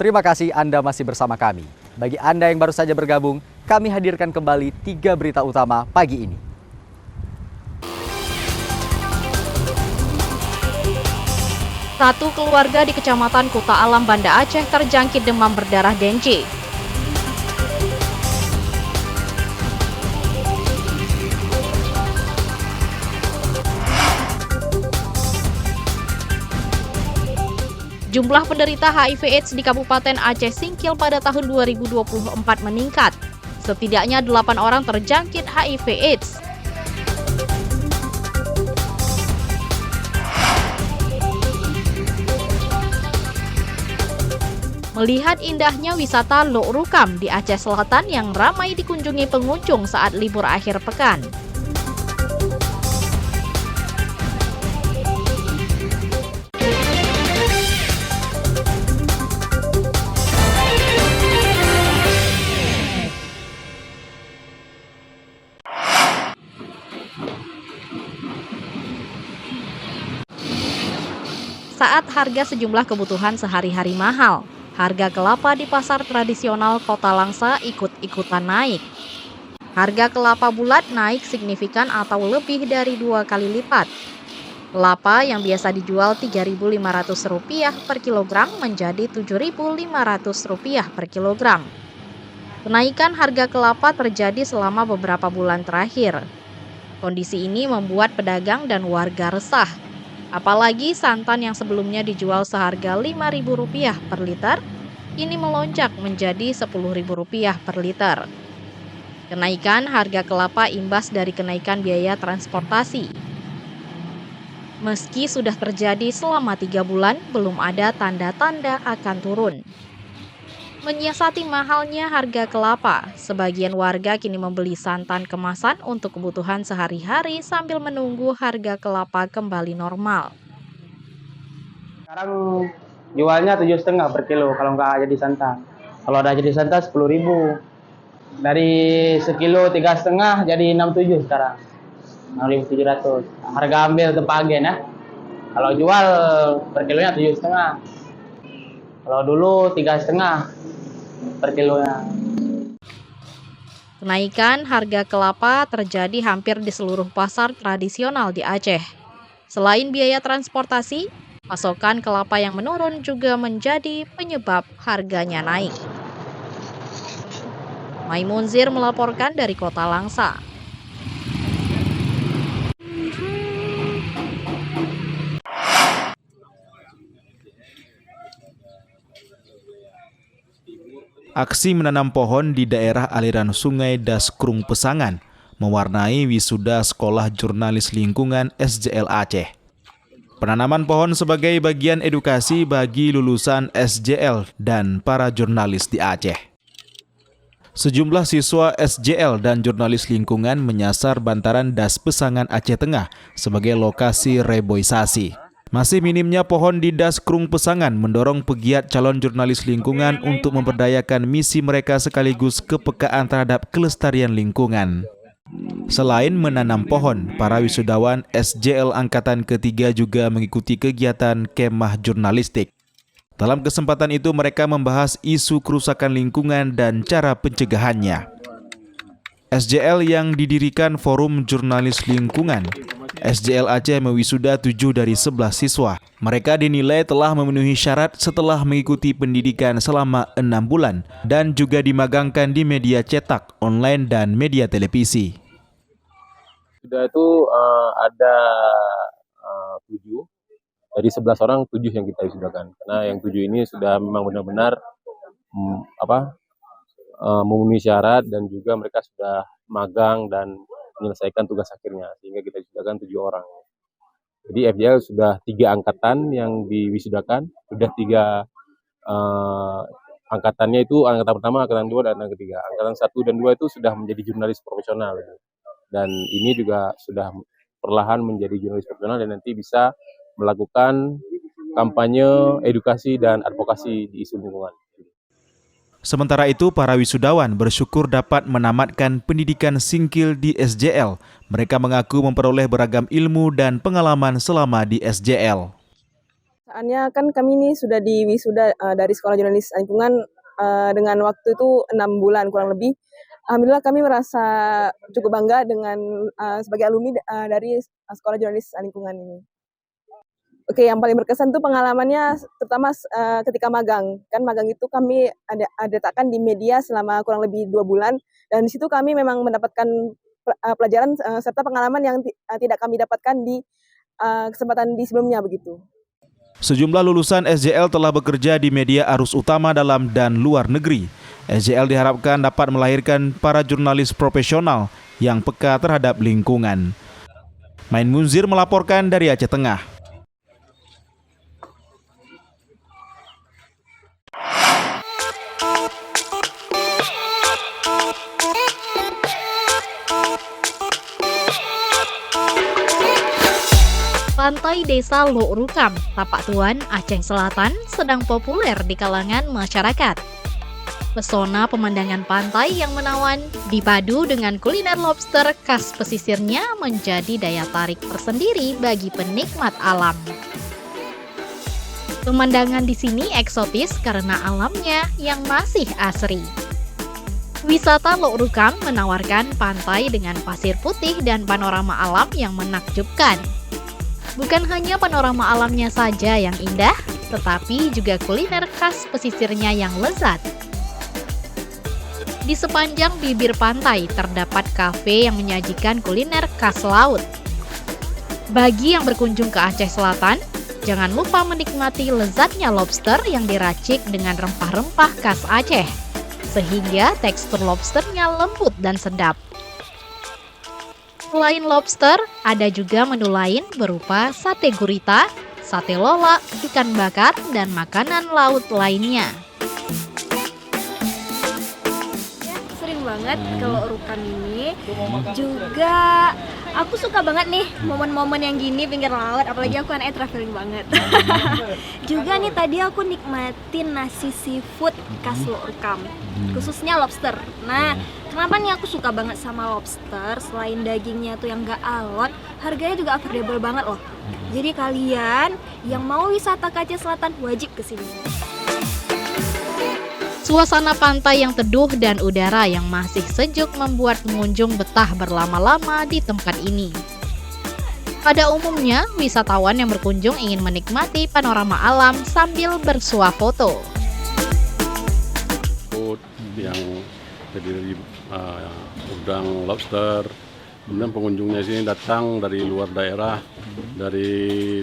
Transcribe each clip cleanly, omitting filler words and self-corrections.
Terima kasih Anda masih bersama kami. Bagi Anda yang baru saja bergabung, kami hadirkan kembali 3 berita utama pagi ini. Satu keluarga di Kecamatan Kuta Alam, Banda Aceh terjangkit demam berdarah dengue. Jumlah penderita HIV/AIDS di Kabupaten Aceh Singkil pada tahun 2024 meningkat. Setidaknya 8 orang terjangkit HIV/AIDS. Melihat indahnya wisata Lok Rukam di Aceh Selatan yang ramai dikunjungi pengunjung saat libur akhir pekan. Saat harga sejumlah kebutuhan sehari-hari mahal, harga kelapa di pasar tradisional Kota Langsa ikut-ikutan naik. Harga kelapa bulat naik signifikan atau lebih dari 2 kali lipat. Kelapa yang biasa dijual Rp3.500 per kilogram menjadi Rp7.500 per kilogram. Kenaikan harga kelapa terjadi selama beberapa bulan terakhir. Kondisi ini membuat pedagang dan warga resah. Apalagi santan yang sebelumnya dijual seharga Rp5.000 per liter, kini melonjak menjadi Rp10.000 per liter. Kenaikan harga kelapa imbas dari kenaikan biaya transportasi. Meski sudah terjadi selama 3 bulan, belum ada tanda-tanda akan turun. Menyiasati mahalnya harga kelapa, sebagian warga kini membeli santan kemasan untuk kebutuhan sehari-hari sambil menunggu harga kelapa kembali normal. Sekarang jualnya 7,5 per kilo kalau nggak jadi santan. Kalau ada jadi santan 10.000. Dari sekilo 3,5 jadi 6,7 sekarang. 6.700. Harga ambil tempat agen ya. Kalau jual per kilonya 7,5. Kalau dulu 3,5 per kilonya. Kenaikan harga kelapa terjadi hampir di seluruh pasar tradisional di Aceh. Selain biaya transportasi, pasokan kelapa yang menurun juga menjadi penyebab harganya naik. Maimunzir melaporkan dari Kota Langsa. Aksi menanam pohon di daerah aliran sungai Daskrung Pesangan mewarnai wisuda Sekolah Jurnalis Lingkungan SJL Aceh. Penanaman pohon sebagai bagian edukasi bagi lulusan SJL dan para jurnalis di Aceh. Sejumlah siswa SJL dan jurnalis lingkungan menyasar bantaran Das Pesangan Aceh Tengah sebagai lokasi reboisasi. Masih minimnya pohon di Daskrung Pesangan mendorong pegiat calon jurnalis lingkungan untuk memperdayakan misi mereka sekaligus kepekaan terhadap kelestarian lingkungan. Selain menanam pohon, para wisudawan SJL Angkatan Ketiga juga mengikuti kegiatan kemah jurnalistik. Dalam kesempatan itu mereka membahas isu kerusakan lingkungan dan cara pencegahannya. SJL yang didirikan Forum Jurnalis Lingkungan, SJL Aceh mewisuda 7 dari 11 siswa. Mereka dinilai telah memenuhi syarat setelah mengikuti pendidikan selama 6 bulan dan juga dimagangkan di media cetak, online, dan media televisi. Sudah itu ada 7 dari 11 orang, 7 yang kita wisudakan. Karena yang 7 ini sudah memang benar-benar memenuhi syarat dan juga mereka sudah magang dan menyelesaikan tugas akhirnya, sehingga kita wisudakan 7 orang. Jadi FJL sudah 3 angkatan yang diwisudakan, sudah 3 angkatannya itu angkatan pertama, angkatan 2, dan angkatan ketiga. Angkatan 1 dan 2 itu sudah menjadi jurnalis profesional. Dan ini juga sudah perlahan menjadi jurnalis profesional dan nanti bisa melakukan kampanye, edukasi, dan advokasi di isu lingkungan. Sementara itu, para wisudawan bersyukur dapat menamatkan pendidikan singkil di SJL. Mereka mengaku memperoleh beragam ilmu dan pengalaman selama di SJL. Soalnya kan kami ini sudah diwisuda dari Sekolah Jurnalis Lingkungan dengan waktu itu 6 bulan kurang lebih. Alhamdulillah kami merasa cukup bangga dengan sebagai alumni dari Sekolah Jurnalis Lingkungan ini. Oke, yang paling berkesan tuh pengalamannya terutama ketika magang. Kan magang itu kami adakan di media selama kurang lebih 2 bulan dan di situ kami memang mendapatkan pelajaran serta pengalaman yang tidak kami dapatkan di kesempatan di sebelumnya begitu. Sejumlah lulusan SJL telah bekerja di media arus utama dalam dan luar negeri. SJL diharapkan dapat melahirkan para jurnalis profesional yang peka terhadap lingkungan. Main Munzir melaporkan dari Aceh Tengah. Pantai Desa Lok Rukam, Tapak Tuan, Aceh Selatan sedang populer di kalangan masyarakat. Pesona pemandangan pantai yang menawan dipadu dengan kuliner lobster khas pesisirnya menjadi daya tarik tersendiri bagi penikmat alam. Pemandangan di sini eksotis karena alamnya yang masih asri. Wisata Lok Rukam menawarkan pantai dengan pasir putih dan panorama alam yang menakjubkan. Bukan hanya panorama alamnya saja yang indah, tetapi juga kuliner khas pesisirnya yang lezat. Di sepanjang bibir pantai terdapat kafe yang menyajikan kuliner khas laut. Bagi yang berkunjung ke Aceh Selatan, jangan lupa menikmati lezatnya lobster yang diracik dengan rempah-rempah khas Aceh, sehingga tekstur lobsternya lembut dan sedap. Selain lobster, ada juga menu lain berupa sate gurita, sate lola, ikan bakar, dan makanan laut lainnya. Sering banget kalau Rukam ini. Juga aku suka banget nih momen-momen yang gini pinggir laut, apalagi aku anaknya traveling banget. Juga nih tadi aku nikmatin nasi seafood khas Rukam, khususnya lobster. Nah, kenapa nih aku suka banget sama lobster? Selain dagingnya tuh yang gak alot, harganya juga affordable banget loh. Jadi kalian yang mau wisata ke Aceh Selatan wajib kesini. Suasana pantai yang teduh dan udara yang masih sejuk membuat pengunjung betah berlama-lama di tempat ini. Pada umumnya, wisatawan yang berkunjung ingin menikmati panorama alam sambil bersuah foto. Yang terdiri udang, lobster, kemudian pengunjungnya sini datang dari luar daerah, dari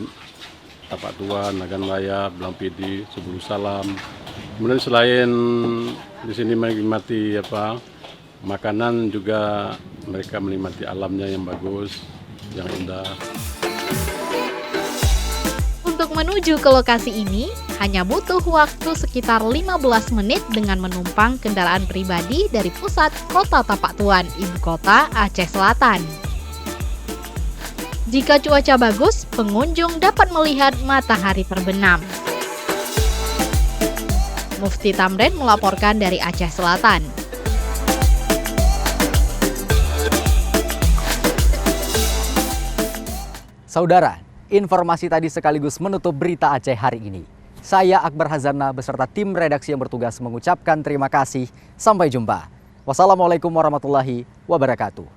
Tapak Tuan, Nagan Layar, Blampidi, Sebulu Salam. Kemudian selain di sini menikmati makanan, juga mereka menikmati alamnya yang bagus, yang indah. Untuk menuju ke lokasi ini, hanya butuh waktu sekitar 15 menit dengan menumpang kendaraan pribadi dari pusat kota Tapak Tuan, ibu kota Aceh Selatan. Jika cuaca bagus, pengunjung dapat melihat matahari terbenam. Mufti Tamrin melaporkan dari Aceh Selatan. Saudara, informasi tadi sekaligus menutup berita Aceh hari ini. Saya Akbar Hazana beserta tim redaksi yang bertugas mengucapkan terima kasih. Sampai jumpa. Wassalamualaikum warahmatullahi wabarakatuh.